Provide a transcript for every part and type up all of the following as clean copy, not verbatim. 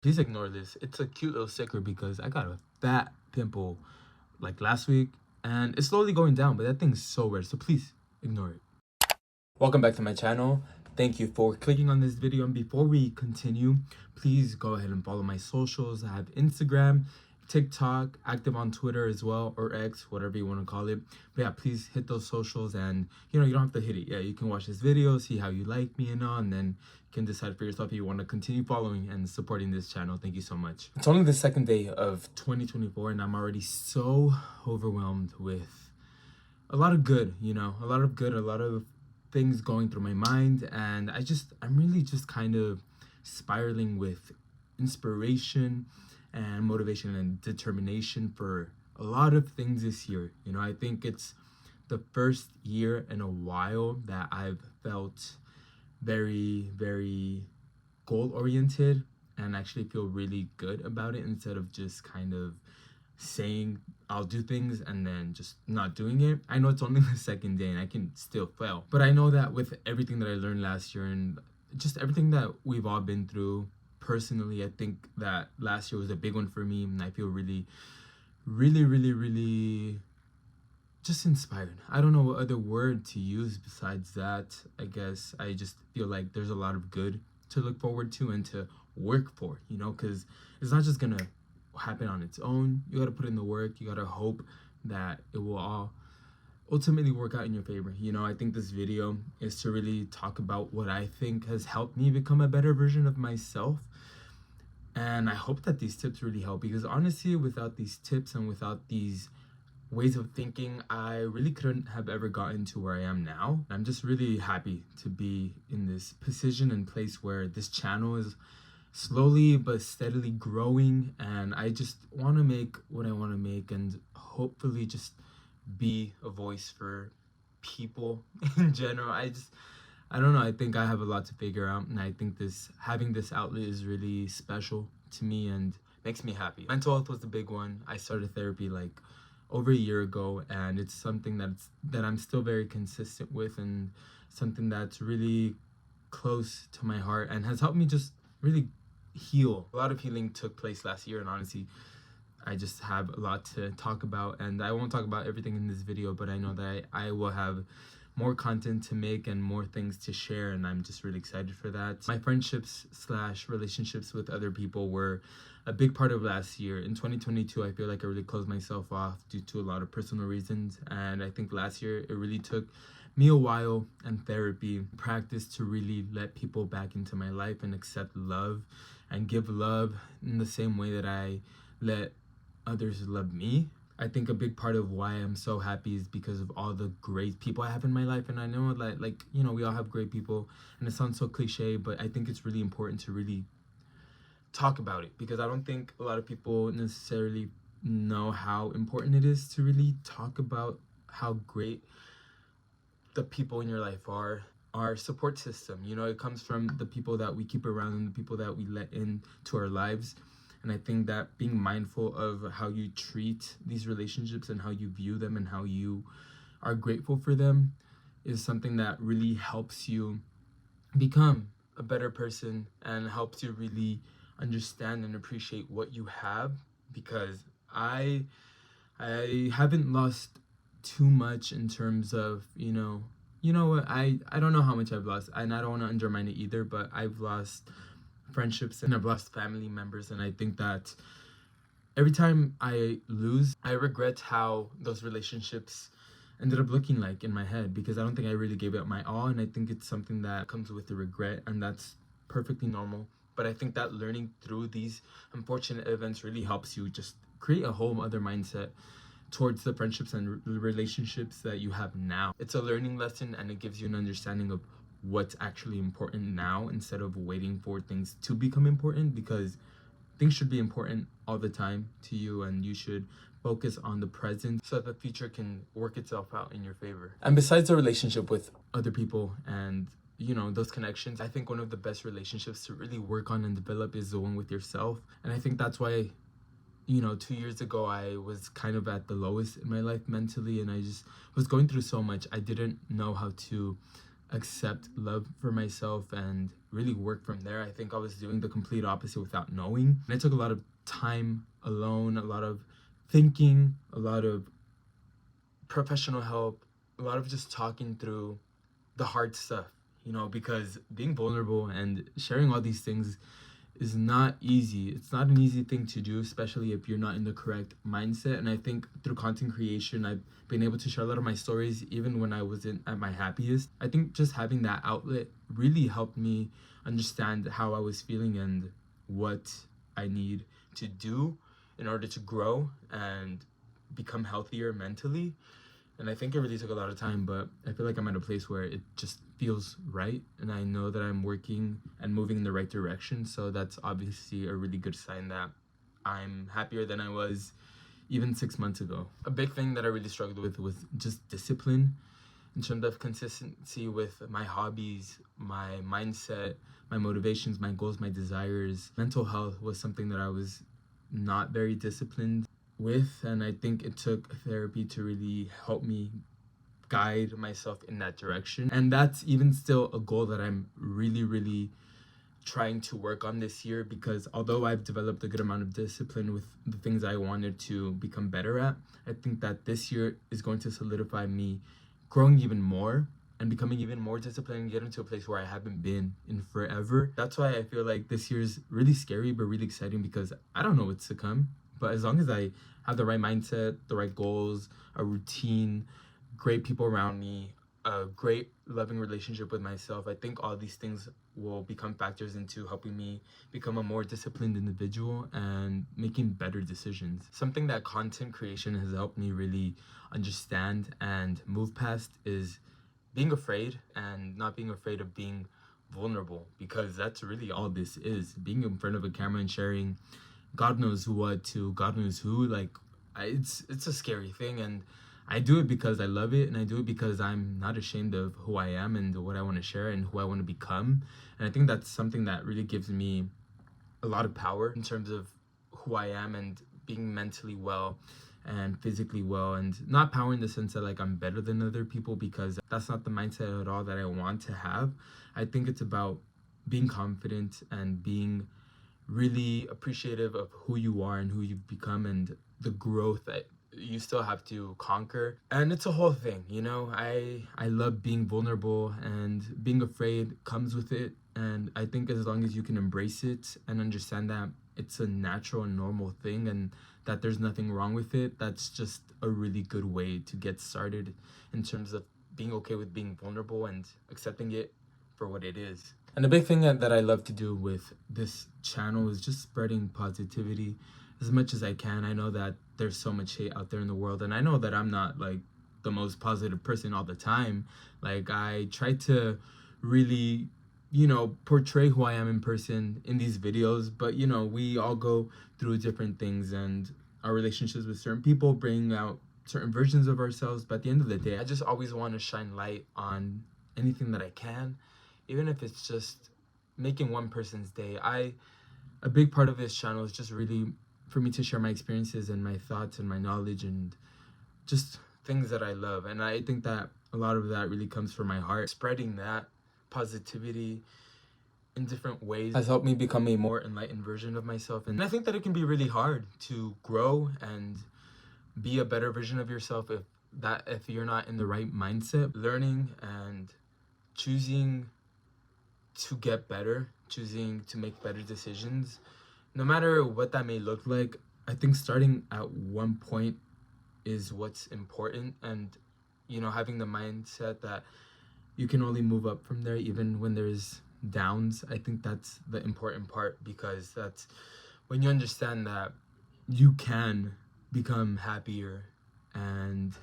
Please ignore this. It's a cute little sticker because I got a fat pimple like last week and it's slowly going down, but that thing's so red. So please ignore it. Welcome back to my channel. Thank you for clicking on this video. And before we continue, please go ahead and follow my socials. I have Instagram, TikTok, active on Twitter as well, or X, whatever you want to call it. But yeah, please hit those socials, and you don't have to hit it. Yeah, you can watch this video, see how you like me and all, and then you can decide for yourself if you want to continue following and supporting this channel. Thank you so much. It's only the second day of 2024 and I'm already so overwhelmed with a lot of good, a lot of things going through my mind, and I'm really just kind of spiraling with inspiration and motivation and determination for a lot of things this year. I think it's the first year in a while that I've felt very, very goal oriented and actually feel really good about it, instead of just kind of saying I'll do things and then just not doing it. I know it's only the second day and I can still fail, but I know that with everything that I learned last year and just everything that we've all been through personally, I think that last year was a big one for me, and I feel really, really, really, really just inspired. I don't know what other word to use besides that. I guess I just feel like there's a lot of good to look forward to and to work for, because it's not just gonna happen on its own. You gotta put in the work. You gotta hope that it will all ultimately work out in your favor. I think this video is to really talk about what I think has helped me become a better version of myself. And I hope that these tips really help, because honestly, without these tips and without these ways of thinking, I really couldn't have ever gotten to where I am now. I'm just really happy to be in this position and place where this channel is slowly but steadily growing, and I just want to make what I want to make and hopefully just be a voice for people in general. I don't know, I think I have a lot to figure out, and I think having this outlet is really special to me and makes me happy. Mental health was the big one. I started therapy like over a year ago, and it's something that I'm still very consistent with, and something that's really close to my heart and has helped me just really heal. A lot of healing took place last year, and honestly, I just have a lot to talk about, and I won't talk about everything in this video, but I know that I will have more content to make and more things to share, and I'm just really excited for that. My friendships / relationships with other people were a big part of last year. In 2022, I feel like I really closed myself off due to a lot of personal reasons, and I think last year it really took me a while and therapy practice to really let people back into my life and accept love and give love in the same way that I let others love me. I think a big part of why I'm so happy is because of all the great people I have in my life. And I know that we all have great people, and it sounds so cliche, but I think it's really important to really talk about it, because I don't think a lot of people necessarily know how important it is to really talk about how great the people in your life are. Our support system, it comes from the people that we keep around and the people that we let into our lives. And I think that being mindful of how you treat these relationships and how you view them and how you are grateful for them is something that really helps you become a better person and helps you really understand and appreciate what you have. Because I haven't lost too much in terms of, what, I don't know how much I've lost, and I don't want to undermine it either, but I've lost friendships and I've lost family members, and I think that every time I lose, I regret how those relationships ended up looking like in my head, because I don't think I really gave it my all, and I think it's something that comes with the regret, and that's perfectly normal. But I think that learning through these unfortunate events really helps you just create a whole other mindset towards the friendships and relationships that you have now. It's a learning lesson, and it gives you an understanding of what's actually important now, instead of waiting for things to become important, because things should be important all the time to you, and you should focus on the present so that the future can work itself out in your favor. And besides the relationship with other people and those connections, I think one of the best relationships to really work on and develop is the one with yourself. And I think that's why 2 years ago, I was kind of at the lowest in my life mentally, and I just was going through so much. I didn't know how to accept love for myself and really work from there. I think I was doing the complete opposite without knowing. And I took a lot of time alone, a lot of thinking, a lot of professional help, a lot of just talking through the hard stuff, because being vulnerable and sharing all these things is not easy. It's not an easy thing to do, especially if you're not in the correct mindset. And I think through content creation, I've been able to share a lot of my stories even when I wasn't at my happiest. I think just having that outlet really helped me understand how I was feeling and what I need to do in order to grow and become healthier mentally. And I think it really took a lot of time, but I feel like I'm at a place where it just feels right. And I know that I'm working and moving in the right direction. So that's obviously a really good sign that I'm happier than I was even 6 months ago. A big thing that I really struggled with was just discipline in terms of consistency with my hobbies, my mindset, my motivations, my goals, my desires. Mental health was something that I was not very disciplined with, and I think it took therapy to really help me guide myself in that direction. And that's even still a goal that I'm really trying to work on this year, because although I've developed a good amount of discipline with the things I wanted to become better at, I think that this year is going to solidify me growing even more and becoming even more disciplined and getting to a place where I haven't been in forever. That's why I feel like this year is really scary but really exciting, because I don't know what's to come. But as long as I have the right mindset, the right goals, a routine, great people around me, a great loving relationship with myself, I think all these things will become factors into helping me become a more disciplined individual and making better decisions. Something that content creation has helped me really understand and move past is being afraid, and not being afraid of being vulnerable, because that's really all this is. Being in front of a camera and sharing God knows what to God knows who, like, it's a scary thing, and I do it because I love it, and I do it because I'm not ashamed of who I am and what I want to share and who I want to become. And I think that's something that really gives me a lot of power in terms of who I am and being mentally well and physically well, and not power in the sense that like I'm better than other people, because that's not the mindset at all that I want to have. I think it's about being confident and being really appreciative of who you are and who you've become and the growth that you still have to conquer. And it's a whole thing, I love being vulnerable, and being afraid comes with it. And I think as long as you can embrace it and understand that it's a natural and normal thing and that there's nothing wrong with it, that's just a really good way to get started in terms of being okay with being vulnerable and accepting it for what it is. And the big thing that I love to do with this channel is just spreading positivity as much as I can. I know that there's so much hate out there in the world, and I know that I'm not like the most positive person all the time. Like, I try to really, portray who I am in person in these videos, but we all go through different things, and our relationships with certain people bring out certain versions of ourselves. But at the end of the day, I just always want to shine light on anything that I can, even if it's just making one person's day. A big part of this channel is just really for me to share my experiences and my thoughts and my knowledge and just things that I love. And I think that a lot of that really comes from my heart. Spreading that positivity in different ways has helped me become a more enlightened version of myself. And I think that it can be really hard to grow and be a better version of yourself if you're not in the right mindset. Learning and choosing to get better, choosing to make better decisions, no matter what that may look like. I think starting at one point is what's important, and having the mindset that you can only move up from there even when there's downs. I think that's the important part, because that's when you understand that you can become happier and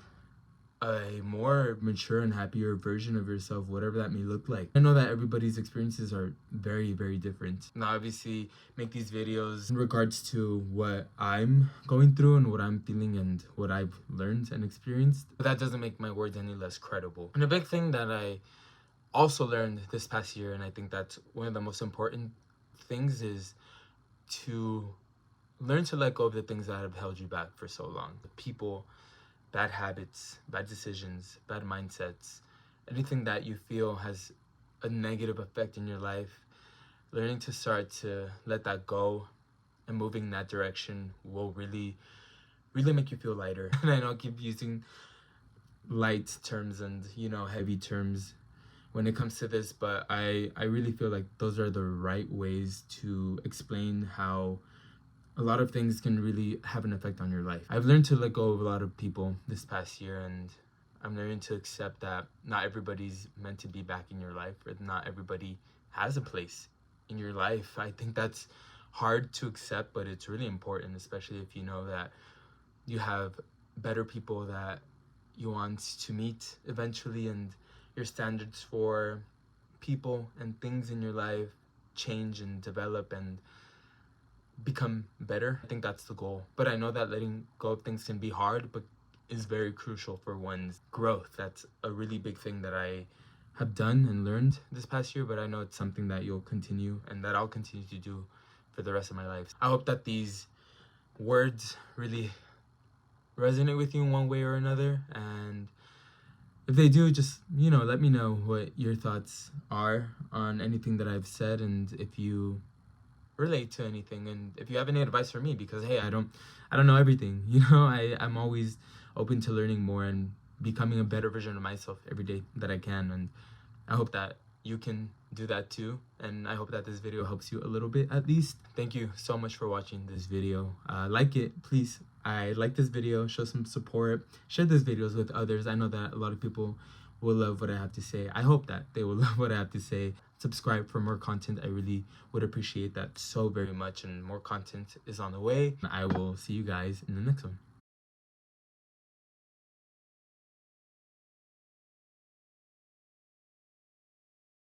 a more mature and happier version of yourself, whatever that may look like. I know that everybody's experiences are very different. Now, obviously, make these videos in regards to what I'm going through and what I'm feeling and what I've learned and experienced. But that doesn't make my words any less credible. And a big thing that I also learned this past year, and I think that's one of the most important things, is to learn to let go of the things that have held you back for so long. The people, bad habits, bad decisions, bad mindsets, anything that you feel has a negative effect in your life, learning to start to let that go and moving in that direction will really make you feel lighter. And I know I keep using light terms and, you know, heavy terms when it comes to this, but I really feel like those are the right ways to explain how a lot of things can really have an effect on your life. I've learned to let go of a lot of people this past year, and I'm learning to accept that not everybody's meant to be back in your life, or not everybody has a place in your life. I think that's hard to accept, but it's really important, especially if you know that you have better people that you want to meet eventually, and your standards for people and things in your life change and develop and become better. I think that's the goal. But I know that letting go of things can be hard, but is very crucial for one's growth. That's a really big thing that I have done and learned this past year, but I know it's something that you'll continue and that I'll continue to do for the rest of my life. I hope that these words really resonate with you in one way or another, and if they do, just, you know, let me know what your thoughts are on anything that I've said, and if you relate to anything, and if you have any advice for me, because hey, I don't know everything. You know, I'm always open to learning more and becoming a better version of myself every day that I can, and I hope that you can do that too, and I hope that this video helps you a little bit at least. Thank you so much for watching this video. Like it, please. I like this video, show some support, share these videos with others. I know that a lot of people will love what I have to say. I hope that they will love what I have to say. Subscribe for more content. I really would appreciate that so very much, and more content is on the way. I will see you guys in the next one.